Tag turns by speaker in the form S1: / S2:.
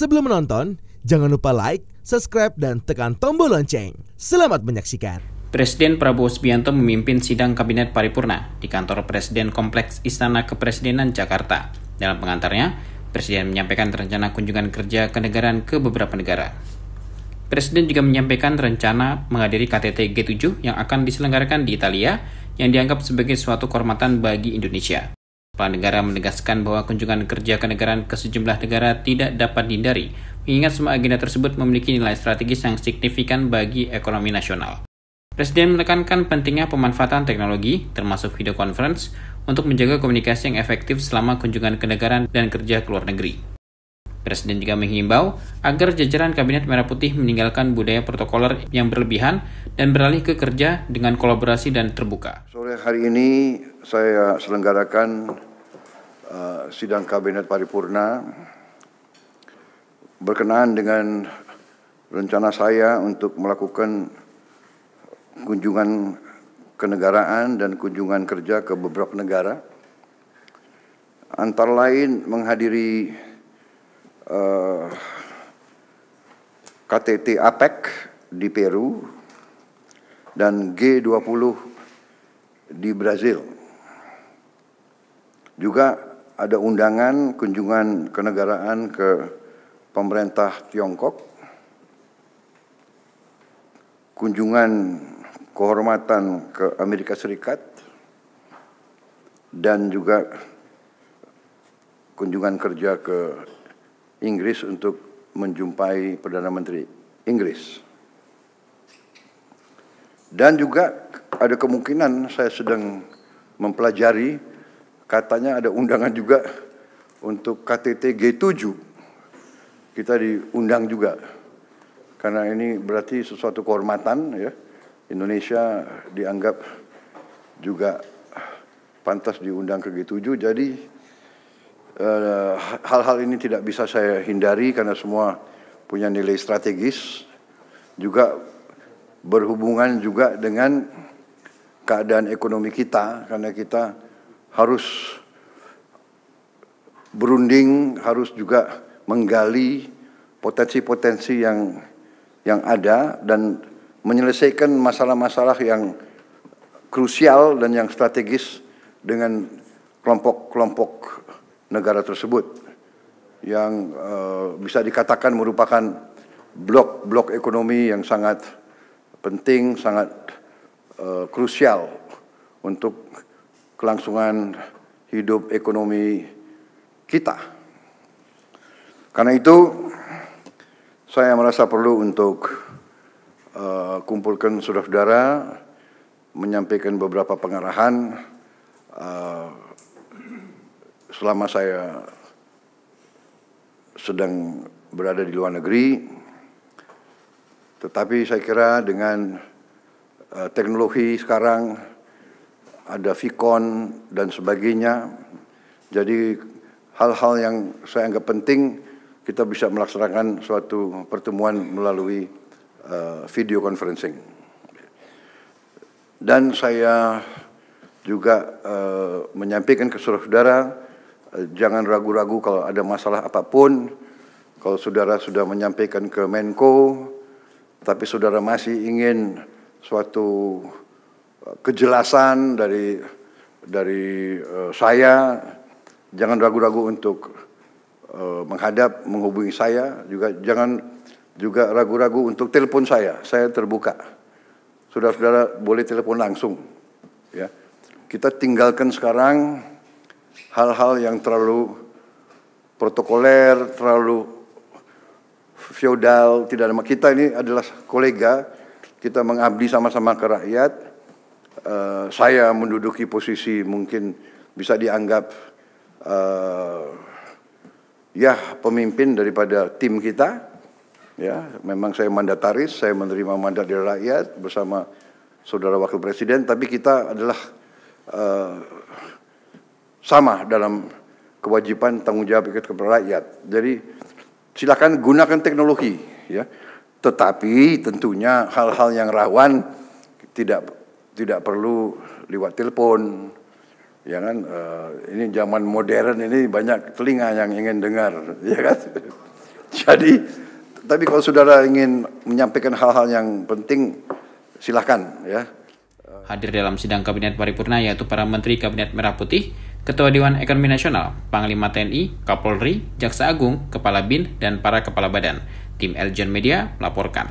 S1: Sebelum menonton, jangan lupa like, subscribe, dan tekan tombol lonceng. Selamat menyaksikan.
S2: Presiden Prabowo Subianto memimpin sidang Kabinet Paripurna di kantor Presiden Kompleks Istana Kepresidenan Jakarta. Dalam pengantarnya, Presiden menyampaikan rencana kunjungan kerja kenegaraan ke beberapa negara. Presiden juga menyampaikan rencana menghadiri KTT G7 yang akan diselenggarakan di Italia yang dianggap sebagai suatu kehormatan bagi Indonesia. Kepala negara menegaskan bahwa kunjungan kerja kenegaraan ke sejumlah negara tidak dapat dihindari, mengingat semua agenda tersebut memiliki nilai strategis yang signifikan bagi ekonomi nasional. Presiden menekankan pentingnya pemanfaatan teknologi, termasuk video conference, untuk menjaga komunikasi yang efektif selama kunjungan kenegaraan dan kerja ke luar negeri. Presiden juga menghimbau agar jajaran Kabinet Merah Putih meninggalkan budaya protokoler yang berlebihan dan beralih ke kerja dengan kolaborasi dan terbuka.
S3: Sore hari ini saya selenggarakan sidang Kabinet Paripurna berkenaan dengan rencana saya untuk melakukan kunjungan kenegaraan dan kunjungan kerja ke beberapa negara, antara lain menghadiri KTT APEC di Peru dan G20 di Brazil. Juga ada undangan kunjungan kenegaraan ke pemerintah Tiongkok, kunjungan kehormatan ke Amerika Serikat, dan juga kunjungan kerja ke Inggris untuk menjumpai Perdana Menteri Inggris. Dan juga ada kemungkinan saya sedang mempelajari, katanya ada undangan juga untuk KTT G7. Kita diundang juga, karena ini berarti sesuatu kehormatan ya. Indonesia dianggap juga pantas diundang ke G7, jadi hal-hal ini tidak bisa saya hindari karena semua punya nilai strategis, juga berhubungan juga dengan keadaan ekonomi kita, karena kita harus berunding, harus juga menggali potensi-potensi yang ada dan menyelesaikan masalah-masalah yang krusial dan yang strategis dengan kelompok-kelompok negara tersebut yang bisa dikatakan merupakan blok ekonomi yang sangat penting, sangat krusial untuk kelangsungan hidup ekonomi kita. Karena itu saya merasa perlu untuk kumpulkan saudara-saudara, menyampaikan beberapa pengarahan selama saya sedang berada di luar negeri. Tetapi saya kira dengan teknologi sekarang, ada Vicon dan sebagainya, jadi hal-hal yang saya anggap penting kita bisa melaksanakan suatu pertemuan melalui video conferencing. Dan saya juga menyampaikan ke saudara-saudara, jangan ragu-ragu kalau ada masalah apapun. Kalau saudara sudah menyampaikan ke Menko, tapi saudara masih ingin suatu kejelasan dari saya, jangan ragu-ragu untuk menghubungi saya. Juga jangan juga ragu-ragu untuk telepon saya terbuka. Saudara-saudara boleh telepon langsung. Ya, kita tinggalkan sekarang hal-hal yang terlalu protokoler, terlalu feodal. Tidak ada. Kita ini adalah kolega, kita mengabdi sama-sama ke rakyat. Saya menduduki posisi mungkin bisa dianggap pemimpin daripada tim kita. Ya, memang saya mandataris, saya menerima mandat dari rakyat bersama saudara wakil presiden, tapi kita adalah sama dalam kewajiban tanggung jawab kepada rakyat. Jadi silakan gunakan teknologi, ya. Tetapi tentunya hal-hal yang rawan tidak perlu lewat telepon, ya kan? Ini zaman modern ini banyak telinga yang ingin dengar, ya kan? Jadi, tapi kalau saudara ingin menyampaikan hal-hal yang penting, silahkan ya.
S2: Hadir dalam sidang Kabinet Paripurna yaitu para Menteri Kabinet Merah Putih, Ketua Dewan Ekonomi Nasional, Panglima TNI, Kapolri, Jaksa Agung, Kepala BIN, dan para Kepala Badan. Tim Eljon Media melaporkan.